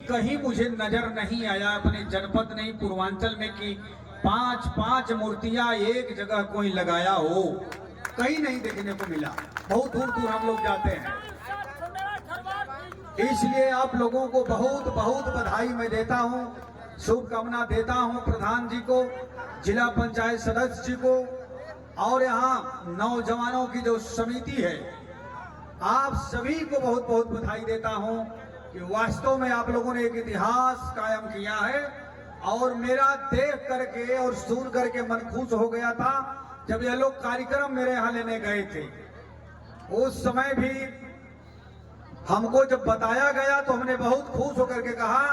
कहीं मुझे नजर नहीं आया अपने जनपद नहीं पूर्वांचल में कि 5-5 मूर्तियां एक जगह कोई लगाया हो, कहीं नहीं देखने को मिला। बहुत दूर दूर हम लोग जाते हैं, इसलिए आप लोगों को बहुत बहुत बधाई मैं देता हूं, शुभकामना देता हूं प्रधान जी को, जिला पंचायत सदस्य जी को, और यहाँ नौजवानों की जो समिति है, आप सभी को बहुत बहुत बधाई देता हूं कि वास्तव में आप लोगों ने एक इतिहास कायम किया है। और मेरा देख करके और सुन करके मन खुश हो गया था जब ये लोग कार्यक्रम मेरे यहाँ लेने गए थे। उस समय भी हमको जब बताया गया तो हमने बहुत खुश होकर के कहा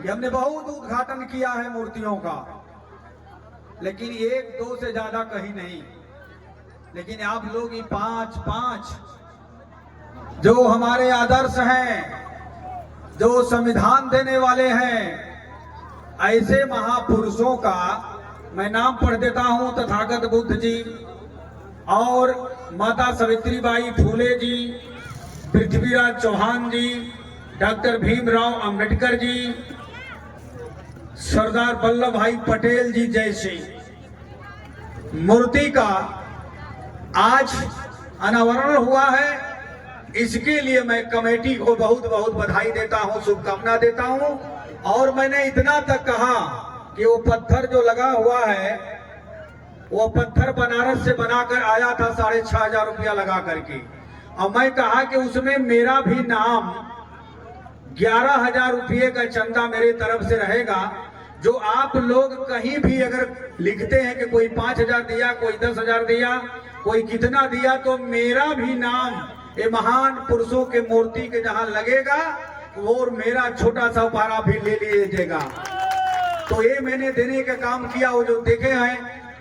कि हमने बहुत उद्घाटन किया है मूर्तियों का, लेकिन 1-2 से ज्यादा कहीं नहीं। लेकिन आप लोग ये 5-5 जो हमारे आदर्श हैं, जो संविधान देने वाले हैं, ऐसे महापुरुषों का मैं नाम पढ़ देता हूं। तथागत बुद्ध जी और माता सावित्रीबाई फूले जी, पृथ्वीराज चौहान जी, डॉक्टर भीमराव अंबेडकर जी, सरदार वल्लभ भाई पटेल जी जैसे मूर्ति का आज अनावरण हुआ है। इसके लिए मैं कमेटी को बहुत बहुत बधाई देता हूं, शुभकामना देता हूं। और मैंने इतना तक कहा कि वो पत्थर जो लगा हुआ है, वो पत्थर बनारस से बनाकर आया था 6,500 रुपया लगा करके, और मैं कहा कि उसमें मेरा भी नाम 11,000 रुपये का चंदा मेरे तरफ से रहेगा। जो आप लोग कहीं भी अगर लिखते हैं कि कोई 5,000 दिया, कोई 10,000 दिया, कोई कितना दिया, तो मेरा भी नाम ये महान पुरुषों के मूर्ति के जहां लगेगा और मेरा छोटा सा उपहारा भी ले लीजिएगा। तो ये मैंने देने का काम किया। वो जो देखे हैं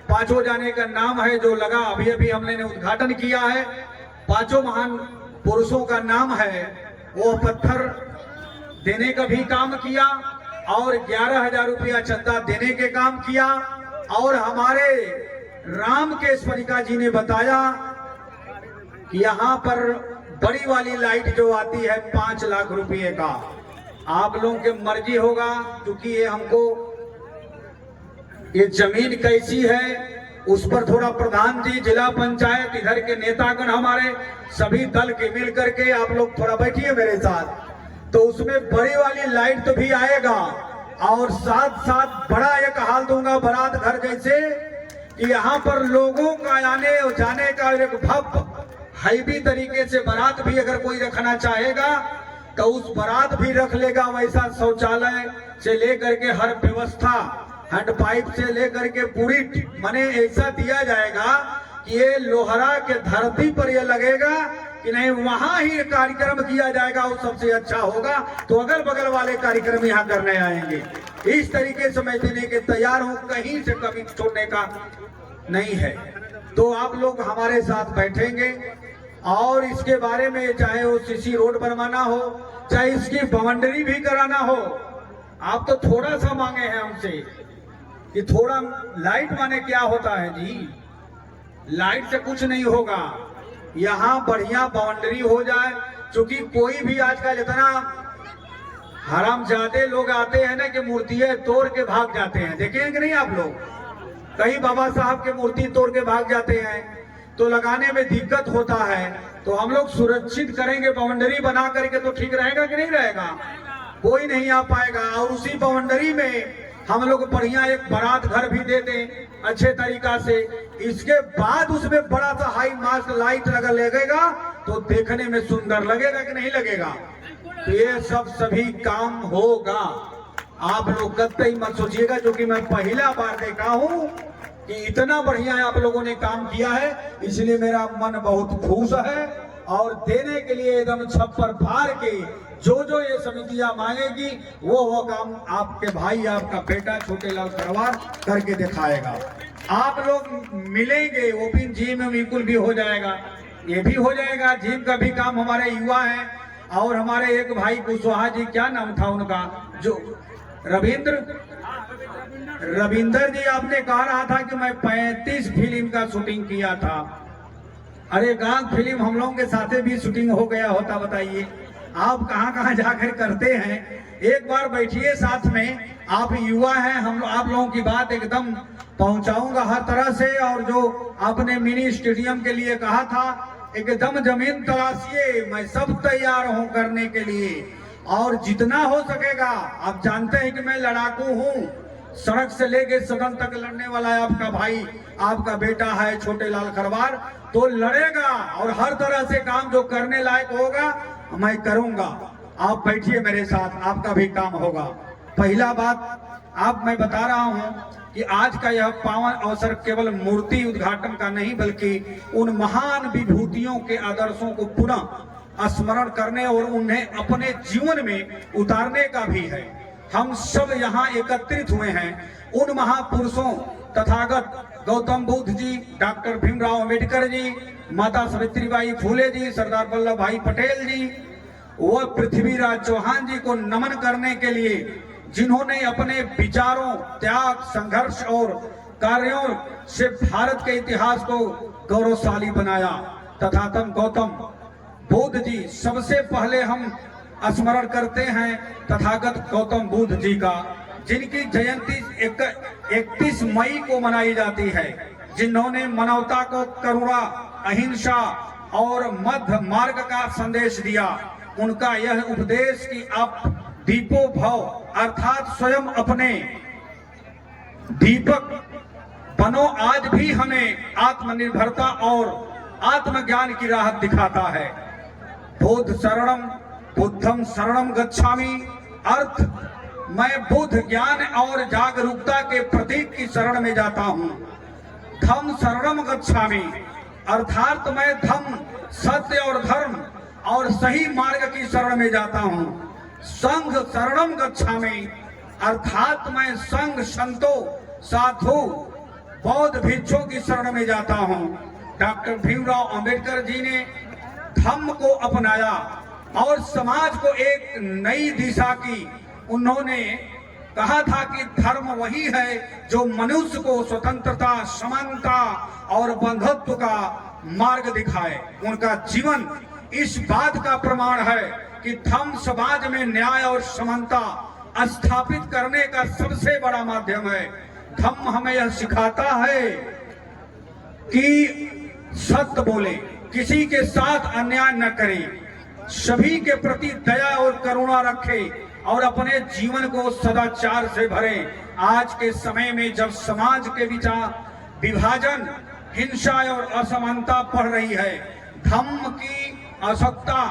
5 जाने का नाम है जो लगा, अभी अभी हमने उद्घाटन किया है, 5 महान पुरुषों का नाम है। वो पत्थर देने का भी काम किया और 11,000 रुपया चंदा देने के काम किया। और हमारे राम के स्मरिका जी ने बताया कि यहाँ पर बड़ी वाली लाइट जो आती है 5 लाख रुपए का, आप लोगों के मर्जी होगा, क्योंकि ये हमको ये जमीन कैसी है उस पर थोड़ा प्रधान जी, जिला पंचायत, इधर के नेतागण हमारे सभी दल के मिल करके आप लोग थोड़ा बैठिए मेरे साथ, तो उसमें बड़ी वाली लाइट तो भी आएगा और साथ साथ बड़ा एक हाल दूंगा बारात घर जैसे कि यहाँ पर लोगों का आने और जाने का एक भव्य हैवी तरीके से बारात भी अगर कोई रखना चाहेगा तो उस बारात भी रख लेगा। वैसा शौचालय से लेकर के हर व्यवस्था, हैंड पाइप से लेकर के पूरी माने ऐसा दिया जाएगा कि ये लोहरा के धरती पर ये लगेगा कि नहीं, वहां ही कार्यक्रम किया जाएगा, वो सबसे अच्छा होगा। तो अगल बगल वाले कार्यक्रम यहाँ करने आएंगे। इस तरीके से मैं देने के तैयार हूँ, कहीं से कभी छोड़ने का नहीं है। तो आप लोग हमारे साथ बैठेंगे और इसके बारे में, चाहे वो सीसी रोड बनवाना हो, चाहे इसकी बाउंड्री भी कराना हो, आप तो थोड़ा सा मांगे हैं हमसे कि थोड़ा लाइट माने क्या होता है जी, लाइट से कुछ नहीं होगा, यहाँ बढ़िया बाउंड्री हो जाए। क्योंकि कोई भी आजकल इतना हरामजादे लोग आते हैं ना कि मूर्तियां तोड़ के भाग जाते हैं, देखे हैं कि नहीं आप लोग? कहीं बाबा साहब के मूर्ति तोड़ के भाग जाते हैं तो लगाने में दिक्कत होता है। तो हम लोग सुरक्षित करेंगे, बाउंड्री बना करके, तो ठीक रहेगा कि नहीं रहेगा? कोई नहीं आ पाएगा। और उसी बाउंड्री में हम लोग बढ़िया एक बारात घर भी दे दें अच्छे तरीका से। इसके बाद उसमें बड़ा सा हाई मास्ट लाइट लगा लगेगा तो देखने में सुंदर लगेगा कि नहीं लगेगा? तो ये सब सभी काम होगा, आप लोग कतई मत सोचिएगा। जो कि मैं पहला बार देखा हूं कि इतना बढ़िया आप लोगों ने काम किया है, इसलिए मेरा मन बहुत खुश है। और देने के लिए एकदम छप्पर फाड़ के जो जो ये समितियां मांगेगी वो काम आपके भाई, आपका बेटा छोटे लाल सरवार करके दिखाएगा। आप लोग मिलेंगे, ओपन जिम में बिल्कुल भी हो जाएगा, ये भी हो जाएगा। जिम का भी काम हमारे युवा है। और हमारे एक भाई कुशवाहा जी, क्या नाम था उनका, जो रविंदर जी, आपने कहा रहा था कि मैं 35 फिल्म का शूटिंग किया था। अरे गांव फिल्म हम लोगों के साथ भी शूटिंग हो गया होता, बताइए। आप कहाँ कहाँ जाकर करते हैं। एक बार बैठिए साथ में, आप युवा हैं, हम आप लोगों की बात एकदम पहुंचाऊंगा हर तरह से। और जो आपने मिनी स्टेडियम के लिए कहा था, एकदम जमीन तलाशिए, मैं सब तैयार हूं करने के लिए। और जितना हो सकेगा, आप जानते हैं कि मैं लड़ाकू हूं, सड़क से लेके सदन तक लड़ने वाला है आपका भाई, आपका बेटा है छोटे लाल खरवार, तो लड़ेगा और हर तरह से काम जो करने लायक होगा मैं करूंगा। आप बैठिए मेरे साथ, आपका भी काम होगा। पहला बात आप मैं बता रहा हूं कि आज का यह पावन अवसर केवल मूर्ति उद्घाटन का नहीं, बल्कि उन महान विभूतियों के आदर्शों को पुनः स्मरण करने और उन्हें अपने जीवन में उतारने का भी है। हम सब यहाँ एकत्रित हुए हैं उन महापुरुषों तथागत गौतम बुद्ध जी, डॉक्टर भीमराव अंबेडकर जी, माता सावित्रीबाई फूले जी, सरदार वल्लभ भाई पटेल जी व पृथ्वीराज चौहान जी को नमन करने के लिए, जिन्होंने अपने विचारों, त्याग, संघर्ष और कार्यों से भारत के इतिहास को गौरवशाली बनाया। तथागत गौतम बुद्ध जी सबसे पहले हम स्मरण करते हैं तथागत गौतम बुद्ध जी का, जिनकी जयंती 31 मई को मनाई जाती है, जिन्होंने मानवता को करुणा, अहिंसा और मध्य मार्ग का संदेश दिया। उनका यह उपदेश कि आप दीपो भव, अर्थात स्वयं अपने दीपक बनो, आज भी हमें आत्मनिर्भरता और आत्मज्ञान की राह दिखाता है। बुद्ध शरणम बुद्धम शरणम गच्छामि, अर्थ मैं बुद्ध ज्ञान और जागरूकता के प्रतीक की शरण में जाता हूँ। धम्म शरणम गच्छामि, अर्थात मैं धम्म, सत्य और धर्म और सही मार्ग की शरण में जाता हूँ। संघ शरणम गच्छामि, अर्थात मैं संघ, संतों, साधु, बौद्ध भिक्षुओं की शरण में जाता हूँ। डॉक्टर भीमराव अंबेडकर जी ने धम्म को अपनाया और समाज को एक नई दिशा की। उन्होंने कहा था कि धर्म वही है जो मनुष्य को स्वतंत्रता, समानता और बंधुत्व का मार्ग दिखाए। उनका जीवन इस बात का प्रमाण है कि धर्म समाज में न्याय और समानता स्थापित करने का सबसे बड़ा माध्यम है। धर्म हमें यह सिखाता है कि सत्य बोले, किसी के साथ अन्याय न करें, सभी के प्रति दया और करुणा रखें और अपने जीवन को सदाचार से भरें। आज के समय में जब समाज के विचार विभाजन, हिंसा और असमानता बढ़ रही है, धम्म की आवश्यकता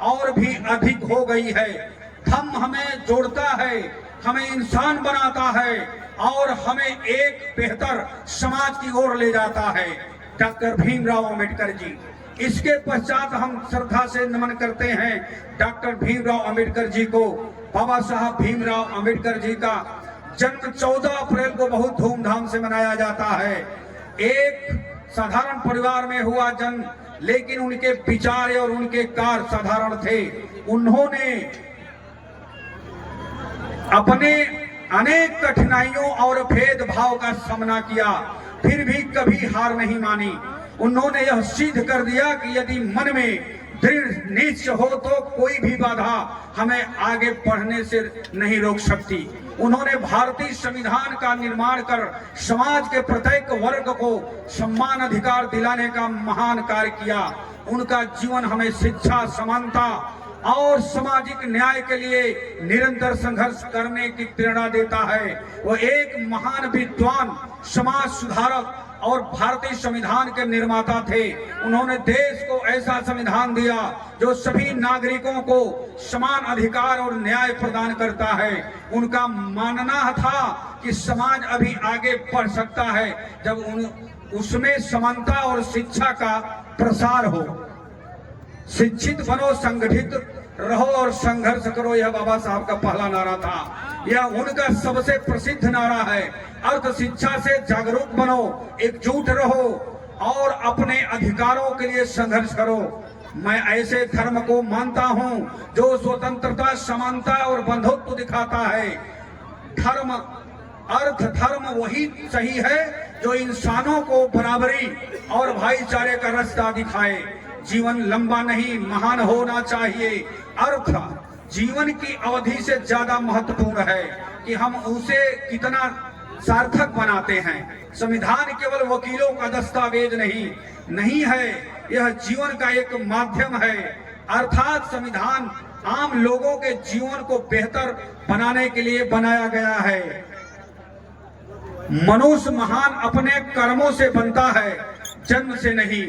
और भी अधिक हो गई है। धम्म हमें जोड़ता है, हमें इंसान बनाता है और हमें एक बेहतर समाज की ओर ले जाता है। डॉक्टर भीमराव अंबेडकर जी, इसके पश्चात हम श्रद्धा से नमन करते हैं डॉक्टर भीमराव अंबेडकर जी को। बाबा साहब भीमराव अंबेडकर जी का जन्म 14 अप्रैल को बहुत धूमधाम से मनाया जाता है। एक साधारण परिवार में हुआ जन्म, लेकिन उनके विचार और उनके कार्य साधारण थे। उन्होंने अपने अनेक कठिनाइयों और भेदभाव का सामना किया, फिर भी कभी हार नहीं मानी। उन्होंने यह सिद्ध कर दिया कि यदि मन में दृढ़ निश्चय हो तो कोई भी बाधा हमें आगे बढ़ने से नहीं रोक सकती। उन्होंने भारतीय संविधान का निर्माण कर समाज के प्रत्येक वर्ग को सम्मान अधिकार दिलाने का महान कार्य किया। उनका जीवन हमें शिक्षा, समानता और सामाजिक न्याय के लिए निरंतर संघर्ष करने की प्रेरणा देता है। वो एक महान विद्वान, समाज सुधारक और भारतीय संविधान के निर्माता थे। उन्होंने देश को ऐसा संविधान दिया जो सभी नागरिकों को समान अधिकार और न्याय प्रदान करता है। उनका मानना था कि समाज अभी आगे बढ़ सकता है जब उसमें समानता और शिक्षा का प्रसार हो। शिक्षित बनो, संगठित रहो और संघर्ष करो, यह बाबा साहब का पहला नारा था। यह उनका सबसे प्रसिद्ध नारा है। अर्थ शिक्षा से जागरूक बनो, एकजुट रहो और अपने अधिकारों के लिए संघर्ष करो। मैं ऐसे धर्म को मानता हूं जो स्वतंत्रता, समानता और बंधुत्व दिखाता है। धर्म, अर्थ धर्म वही सही है जो इंसानों को बराबरी और भाईचारे का रास्ता दिखाए। जीवन लंबा नहीं, महान होना चाहिए। अर्थ जीवन की अवधि से ज्यादा महत्वपूर्ण है कि हम उसे कितना सार्थक बनाते हैं। संविधान केवल वकीलों का दस्तावेज नहीं है, यह जीवन का एक माध्यम है। अर्थात संविधान आम लोगों के जीवन को बेहतर बनाने के लिए बनाया गया है। मनुष्य महान अपने कर्मों से बनता है, जन्म से नहीं।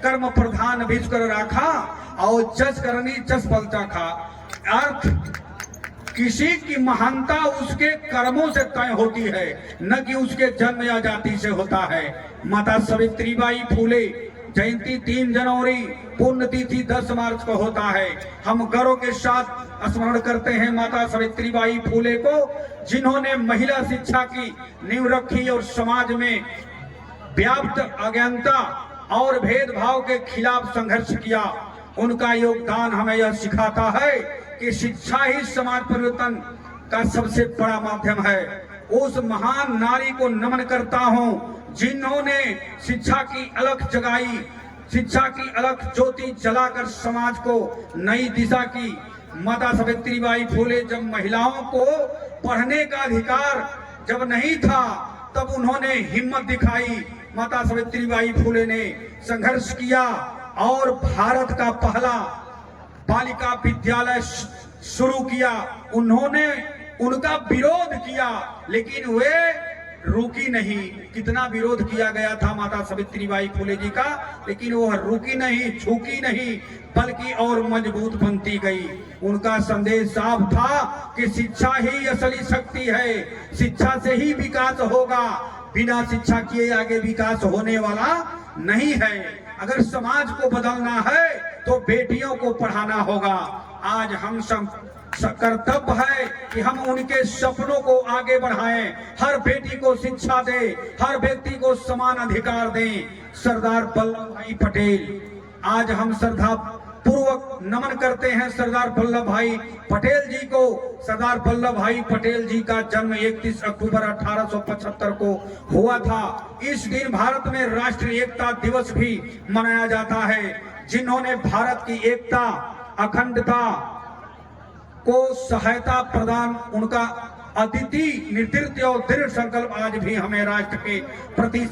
कर्म प्रधान बीज कर राखा और जस करनी जस पलटा खा। अर्थ किसी की महानता उसके कर्मों से तय होती है, न कि उसके जन्म या जाति से होता है। माता सावित्रीबाई फूले जयंती 3 जनवरी, पुण्यतिथि 10 मार्च को होता है। हम गर्व के साथ स्मरण करते हैं माता सावित्रीबाई फूले को, जिन्होंने महिला शिक्षा की नींव रखी और समाज में व्याप्त अज्ञानता और भेदभाव के खिलाफ संघर्ष किया। उनका योगदान हमें यह सिखाता है कि शिक्षा ही समाज परिवर्तन का सबसे बड़ा माध्यम है। उस महान नारी को नमन करता हूं जिन्होंने शिक्षा की अलख जगाई, शिक्षा की अलख ज्योति जलाकर समाज को नई दिशा की। माता सावित्रीबाई फूले जब महिलाओं को पढ़ने का अधिकार जब नहीं था, तब उन्होंने हिम्मत दिखाई। माता सावित्रीबाई फूले ने संघर्ष किया और भारत का पहला बालिका विद्यालय शुरू किया। उन्होंने उनका विरोध किया, लेकिन वे रुकी नहीं। कितना विरोध किया गया था माता सावित्रीबाई फूले जी का, लेकिन वह रुकी नहीं, झुकी नहीं, बल्कि और मजबूत बनती गई। उनका संदेश साफ था कि शिक्षा ही असली शक्ति है, शिक्षा से ही विकास होगा। बिना शिक्षा किए आगे विकास होने वाला नहीं है। अगर समाज को बदलना है तो बेटियों को पढ़ाना होगा। आज हम सब कर्तव्य है कि हम उनके सपनों को आगे बढ़ाएं, हर बेटी को शिक्षा दें, हर व्यक्ति को समान अधिकार दें। सरदार वल्लभ भाई पटेल, आज हम श्रद्धा पूर्वक नमन करते हैं सरदार वल्लभ भाई पटेल जी को। सरदार वल्लभ भाई पटेल जी का जन्म 31 अक्टूबर 1875 को हुआ था। इस दिन भारत में राष्ट्रीय एकता दिवस भी मनाया जाता है। जिन्होंने भारत की एकता, अखंडता को सहायता प्रदान, उनका अद्वितीय नेतृत्व और दृढ़ संकल्प आज भी हमें राष्ट्र के प्रति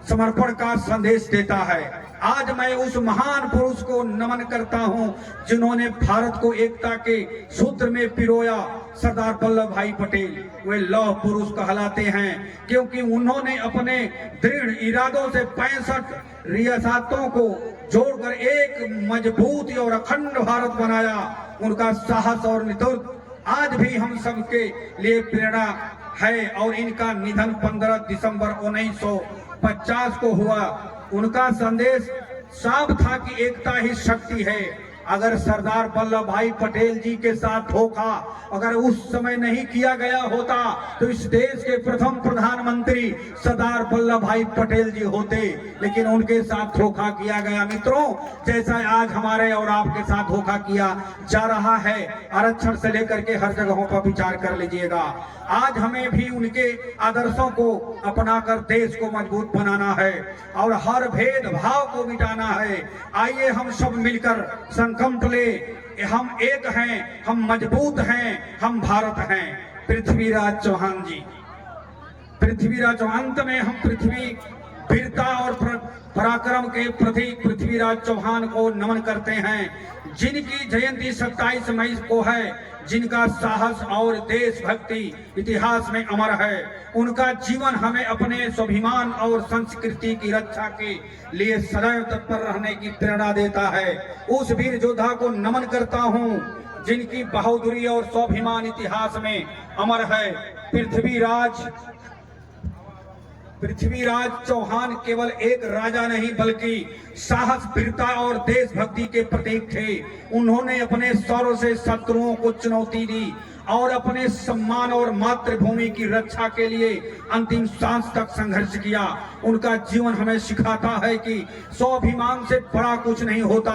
समर्पण का संदेश देता है। आज मैं उस महान पुरुष को नमन करता हूं जिन्होंने भारत को एकता के सूत्र में पिरोया। सरदार वल्लभ भाई पटेल वे लौह पुरुष कहलाते हैं, क्योंकि उन्होंने अपने दृढ़ इरादों से 65 रियासतों को जोड़कर एक मजबूत और अखंड भारत बनाया। उनका साहस और नेतृत्व आज भी हम सबके लिए प्रेरणा है। और इनका निधन 15 दिसंबर 1950 को हुआ। उनका संदेश साफ था कि एकता ही शक्ति है। अगर सरदार वल्लभ भाई पटेल जी के साथ धोखा अगर उस समय नहीं किया गया होता, तो इस देश के प्रथम प्रधानमंत्री सरदार वल्लभ भाई पटेल जी होते। लेकिन उनके साथ धोखा किया गया मित्रों, जैसा आज हमारे और आपके साथ धोखा किया जा रहा है। आरक्षण से लेकर के हर जगहों पर विचार कर लीजिएगा। आज हमें भी उनके आदर्शों को अपनाकर देश को मजबूत बनाना है और हर भेदभाव को मिटाना है। आइए हम सब मिलकर संकल्प ले, हम एक हैं, हम मजबूत हैं, हम भारत हैं। पृथ्वीराज चौहान जी, पृथ्वीराज चौहान, अंत में हम पृथ्वी वीरता और पराक्रम के प्रतीक पृथ्वीराज चौहान को नमन करते हैं, जिनकी जयंती 27 मई को है, जिनका साहस और देशभक्ति इतिहास में अमर है। उनका जीवन हमें अपने स्वाभिमान और संस्कृति की रक्षा के लिए सदैव तत्पर रहने की प्रेरणा देता है। उस वीर योद्धा को नमन करता हूं जिनकी बहादुरी और स्वाभिमान इतिहास में अमर है। पृथ्वीराज चौहान केवल एक राजा नहीं बल्कि साहस, वीरता और देशभक्ति के प्रतीक थे। उन्होंने अपने शौर्य से शत्रुओं को चुनौती दी और अपने सम्मान और मातृभूमि की रक्षा के लिए अंतिम सांस तक संघर्ष किया। उनका जीवन हमें सिखाता है कि स्वाभिमान से बड़ा कुछ नहीं होता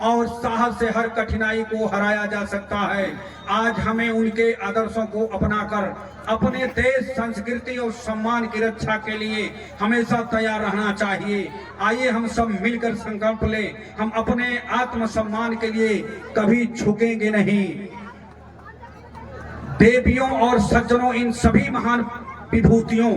और साहस से हर कठिनाई को हराया जा सकता है। आज हमें उनके आदर्शों को अपनाकर अपने देश, संस्कृति और सम्मान की रक्षा के लिए हमेशा तैयार रहना चाहिए। आइए हम सब मिलकर संकल्प लें, हम अपने आत्मसम्मान के लिए कभी झुकेंगे नहीं। देवियों और सज्जनों, इन सभी महान विभूतियों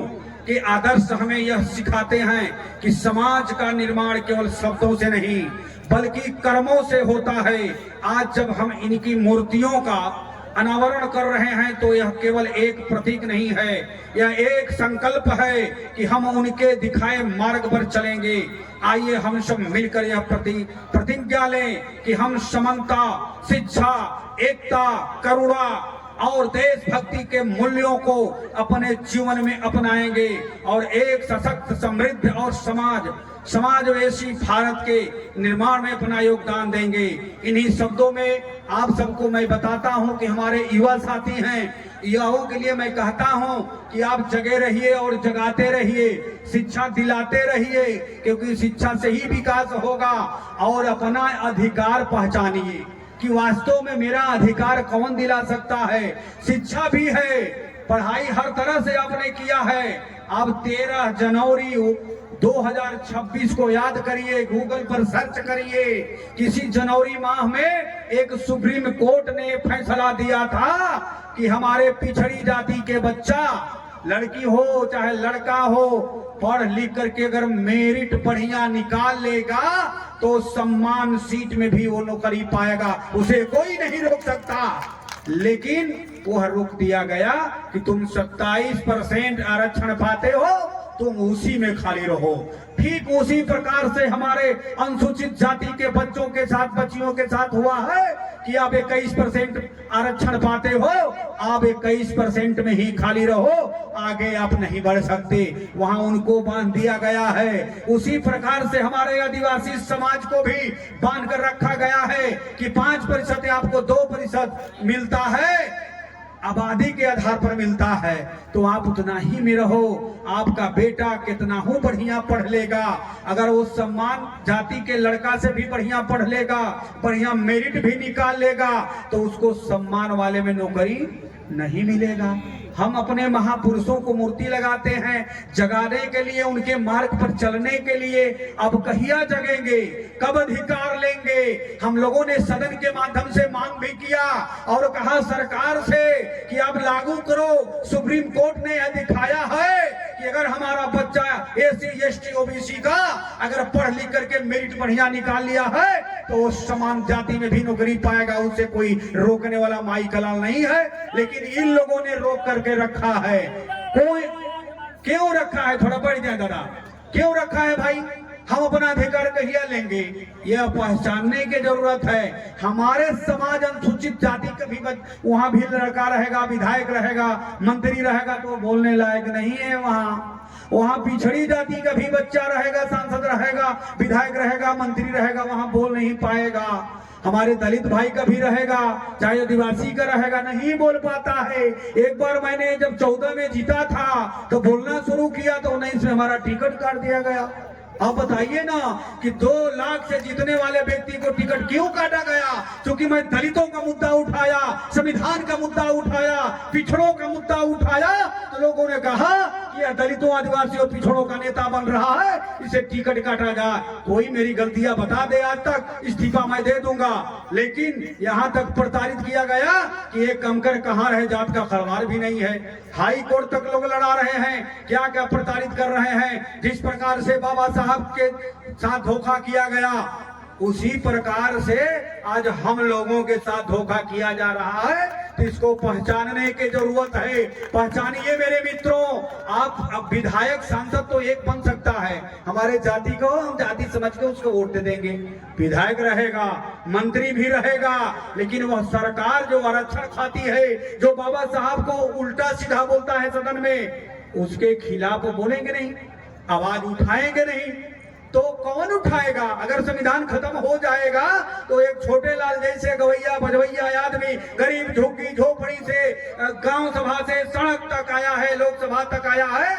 के आदर्श हमें यह सिखाते हैं कि समाज का निर्माण केवल शब्दों से नहीं बल्कि कर्मों से होता है। आज जब हम इनकी मूर्तियों का अनावरण कर रहे हैं तो यह केवल एक प्रतीक नहीं है, यह एक संकल्प है कि हम उनके दिखाए मार्ग पर चलेंगे। आइए हम सब मिलकर यह प्रतिज्ञा लें कि हम समानता, शिक्षा, एकता, करुणा और देशभक्ति के मूल्यों को अपने जीवन में अपनाएंगे और एक सशक्त, समृद्ध और समावेशी भारत के निर्माण में अपना योगदान देंगे। इन्हीं शब्दों में आप सबको मैं बताता हूं कि हमारे युवा साथी हैं, युवाओं के लिए मैं कहता हूं कि आप जगे रहिए और जगाते रहिए, शिक्षा दिलाते रहिए, क्योंकि शिक्षा से ही विकास होगा। और अपना अधिकार पहचानिए कि वास्तव में मेरा अधिकार कौन दिला सकता है। शिक्षा भी है, पढ़ाई हर तरह से आपने किया है। अब 13 जनवरी 2026 को याद करिए, गूगल पर सर्च करिए। किसी जनवरी माह में एक सुप्रीम कोर्ट ने फैसला दिया था कि हमारे पिछड़ी जाति के बच्चा, लड़की हो चाहे लड़का हो, पढ़ लिख करके अगर मेरिट बढ़िया निकाल लेगा तो सम्मान सीट में भी वो नौकरी पाएगा, उसे कोई नहीं रोक सकता। लेकिन वह रोक दिया गया कि तुम 27% आरक्षण पाते हो, तुम उसी में खाली रहो। ठीक उसी प्रकार से हमारे अनुसूचित जाति के बच्चों के साथ, बच्चियों के साथ हुआ है कि आप 21% आरक्षण पाते हो, आप 21% में ही खाली रहो, आगे आप नहीं बढ़ सकते, वहां उनको बांध दिया गया है। उसी प्रकार से हमारे आदिवासी समाज को भी बांध कर रखा गया है कि 5% आपको 2% मिलता है, आबादी के आधार पर मिलता है, तो आप उतना ही में रहो। आपका बेटा कितना हो बढ़िया पढ़ लेगा, अगर वो सम्मान जाति के लड़का से भी बढ़िया पढ़ लेगा, बढ़िया मेरिट भी निकाल लेगा, तो उसको सम्मान वाले में नौकरी नहीं मिलेगा। हम अपने महापुरुषों को मूर्ति लगाते हैं जगाने के लिए, उनके मार्ग पर चलने के लिए। अब कहिया जगेंगे, कब अधिकार लेंगे? हम लोगों ने सदन के माध्यम से मांग भी किया और कहा सरकार से कि अब लागू करो। सुप्रीम कोर्ट ने यह दिखाया है कि अगर हमारा बच्चा SC ST OBC का अगर पढ़ लिख करके मेरिट बढ़िया निकाल लिया है तो समान जाति में भी नौकरी पाएगा, उसे कोई रोकने वाला माई कलाल नहीं है। लेकिन इन लोगों ने रोक करके रखा है। कोई क्यों रखा है? थोड़ा बढ़ जाए दादा, क्यों रखा है भाई? हम अपना अधिकार कहिया लेंगे, यह पहचानने की जरूरत है। हमारे समाज अनुसूचित जाति का भी वहां भी लड़का रहेगा, विधायक रहेगा, मंत्री रहेगा, तो बोलने लायक नहीं है। वहां पिछड़ी जाति का भी बच्चा रहेगा, सांसद रहेगा, विधायक रहेगा, मंत्री रहेगा, वहां बोल नहीं पाएगा। हमारे दलित भाई का भी रहेगा, चाहे आदिवासी का रहेगा, नहीं बोल पाता है। एक बार मैंने जब 14 में जीता था तो बोलना शुरू किया तो 19 में हमारा टिकट काट दिया गया। आप बताइए ना कि 2 लाख से जीतने वाले व्यक्ति को टिकट क्यों काटा गया? क्योंकि मैं दलितों का मुद्दा उठाया, संविधान का मुद्दा उठाया, पिछड़ों का मुद्दा उठाया, तो लोगों ने कहा कि यह दलितों, आदिवासियों, पिछड़ों का नेता बन रहा है, इसे टिकट काटा जाए। कोई मेरी गलतियां बता दे, आज तक इस्तीफा मैं दे दूंगा। लेकिन यहाँ तक प्रताड़ित किया गया कि एक कमकर कहाँ रहे, जात का खरवार भी नहीं है। हाई कोर्ट तक लोग लड़ा रहे हैं, क्या क्या प्रताड़ित कर रहे हैं। जिस प्रकार से बाबा साहब के साथ धोखा किया गया, उसी प्रकार से आज हम लोगों के साथ धोखा किया जा रहा है। तो इसको पहचानने की जरूरत है। पहचानिए मेरे मित्रों। आप विधायक, सांसद तो एक बन सकता है, हमारे जाति को हम जाति समझ के उसको वोट दे देंगे। विधायक रहेगा, मंत्री भी रहेगा, लेकिन वह सरकार जो आरक्षण खाती है, जो बाबा साहब को उल्टा सीधा बोलता है सदन में, उसके खिलाफ बोलेंगे नहीं, आवाज उठाएंगे नहीं। तो कौन उठाएगा? अगर संविधान खत्म हो जाएगा तो एक छोटे लाल जैसे गवैया बजवैया आदमी गरीब झुग्गी झोपड़ी से गांव सभा से सड़क तक आया है, लोकसभा तक आया है,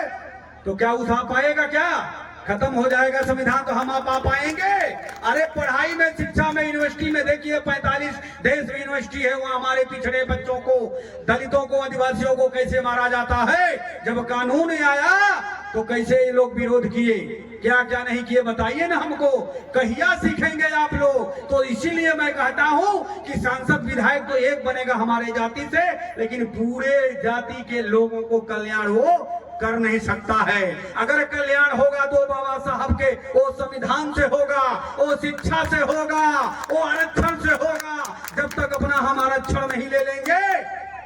तो क्या उठा पाएगा? क्या खत्म हो जाएगा संविधान तो हम आ पाएंगे? अरे पढ़ाई में, शिक्षा में, यूनिवर्सिटी में देखिए 45 देश में यूनिवर्सिटी है, वहाँ हमारे पिछड़े बच्चों को, दलितों को, आदिवासियों को कैसे मारा जाता है। जब कानून आया तो कैसे ये लोग विरोध किए, क्या क्या नहीं किए, बताइए ना हमको। कहिया सीखेंगे आप लोग? तो इसीलिए मैं कहता हूँ कि सांसद विधायक तो एक बनेगा हमारे जाति से, लेकिन पूरे जाति के लोगों को कल्याण वो कर नहीं सकता है। अगर कल्याण होगा तो बाबा साहब के वो संविधान से होगा, वो शिक्षा से होगा, वो आरक्षण से होगा। जब तक अपना हम आरक्षण नहीं ले लेंगे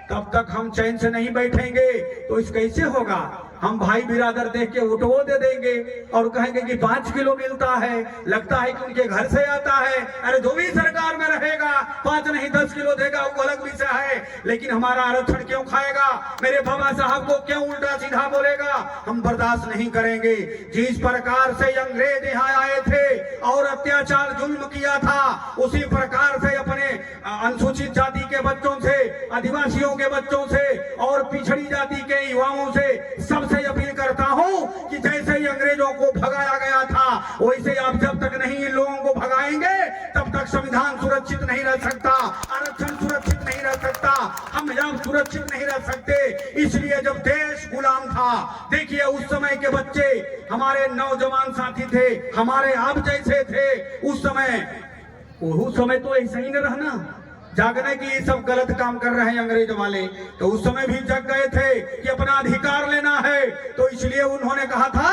तब तक हम चैन से नहीं बैठेंगे। तो इस कैसे होगा? हम भाई बिरादर देख के उठवो दे देंगे और कहेंगे कि 5 किलो मिलता है, लगता है कि उनके घर से आता है। अरे जो भी सरकार में रहेगा 5 नहीं 10 किलो देगा, वो अलग विषय है, लेकिन हमारा आरक्षण क्यों खाएगा? मेरे बाबा साहब को क्यों उल्टा सीधा बोलेगा? हम बर्दाश्त नहीं करेंगे। जिस प्रकार से अंग्रेज यहाँ आए थे और अत्याचार जुल्म किया था, उसी प्रकार से अपने अनुसूचित जाति के बच्चों से, आदिवासियों के बच्चों से और पिछड़ी जाति के युवाओं से सबसे अपील करता हूं कि जैसे ही अंग्रेजों को भगाया गया था, वैसे आप जब तक नहीं इन लोगों को भगाएंगे तब तक संविधान सुरक्षित नहीं रह सकता, आरक्षण सुरक्षित नहीं रह सकता, हम जब सुरक्षित नहीं रह सकते। इसलिए जब देश गुलाम था, देखिए उस समय के बच्चे हमारे नौजवान साथी थे, हमारे आप जैसे थे, उस समय तो ऐसा ही न रहना जागने की सब गलत काम कर रहे हैं अंग्रेज वाले, तो उस समय भी जग गए थे कि अपना अधिकार लेना है। तो इसलिए उन्होंने कहा था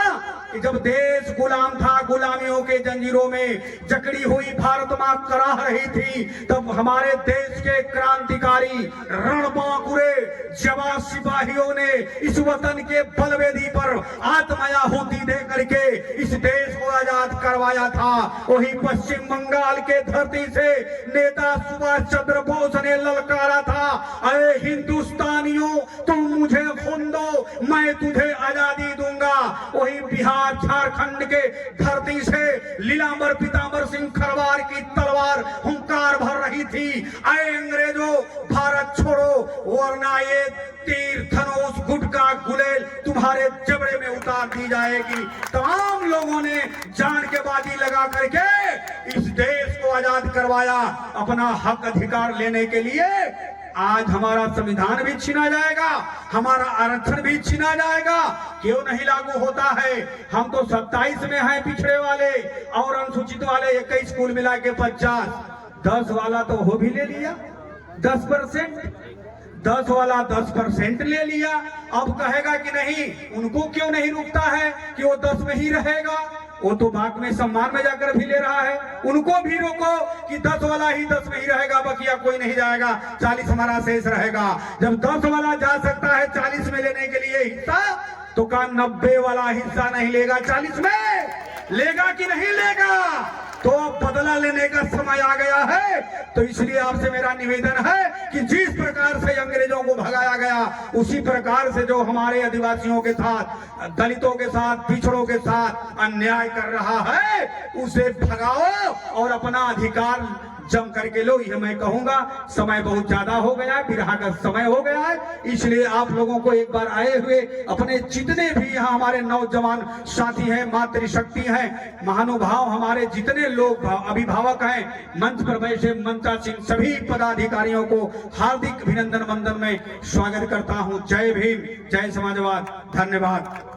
कि जब देश गुलाम था, गुलामियों के जंजीरों में जकड़ी हुई भारत मां कराह रही थी, तब हमारे देश के क्रांतिकारी रणबांकुरे जवान सिपाहियों ने इस वतन के बलवेदी पर आत्माहुति दे करके इस देश को आजाद करवाया था। वही पश्चिम बंगाल के धरती से नेता सुभाष चंद्र बोस ने ललकारा था, अरे हिंदुस्तानियों तुम मुझे खून दो, मैं तुझे आजादी दूंगा। वही बिहार झारखंड के धरती से लीलांबर पीतांबर सिंह खरवार की तलवार हुंकार भर रही थी, अरे अंग्रेजों भारत छोड़ो, वरना ये तीर धनुष गुटका गुलेल तुम्हारे जबड़े में उतार दी जाएगी। तमाम लोगों ने जान के बाजी लगा करके इस देश को आजाद करवाया अपना हक अधिकार लेने के लिए। आज हमारा संविधान भी छीना जाएगा, हमारा आरक्षण भी छीना जाएगा, क्यों नहीं लागू होता है? हम तो 27 में हैं पिछड़े वाले और अनुसूचित वाले 21 कुल मिला के 50, 10 वाला तो वो भी ले लिया 10%, 10 वाला 10% ले लिया। अब कहेगा कि नहीं, उनको क्यों नहीं रुकता है कि वो 10 में ही रहेगा? वो तो बाग में सम्मान में जाकर भी ले रहा है, उनको भी रोको कि 10 वाला ही 10 में ही रहेगा, बकिया कोई नहीं जाएगा, 40 हमारा शेष रहेगा। जब 10 वाला जा सकता है 40 में लेने के लिए हिस्सा, तो का 90 वाला हिस्सा नहीं लेगा, 40 में लेगा कि नहीं लेगा? तो अब बदला लेने का समय आ गया है। तो इसलिए आपसे मेरा निवेदन है कि जिस प्रकार से अंग्रेजों को भगाया गया, उसी प्रकार से जो हमारे आदिवासियों के साथ, दलितों के साथ, पिछड़ों के साथ अन्याय कर रहा है, उसे भगाओ और अपना अधिकार जम करके लो। यह मैं कहूंगा। समय बहुत ज्यादा हो गया है, बिरहा का समय हो गया है, इसलिए आप लोगों को एक बार आए हुए अपने जितने भी यहाँ हमारे नौजवान साथी हैं, मातृशक्ति हैं, महानुभाव हमारे जितने लोग अभिभावक हैं, मंच पर बैठे ममता सिंह सभी पदाधिकारियों को हार्दिक अभिनंदन वंदन में स्वागत करता हूँ। जय भीम, जय समाजवाद, धन्यवाद।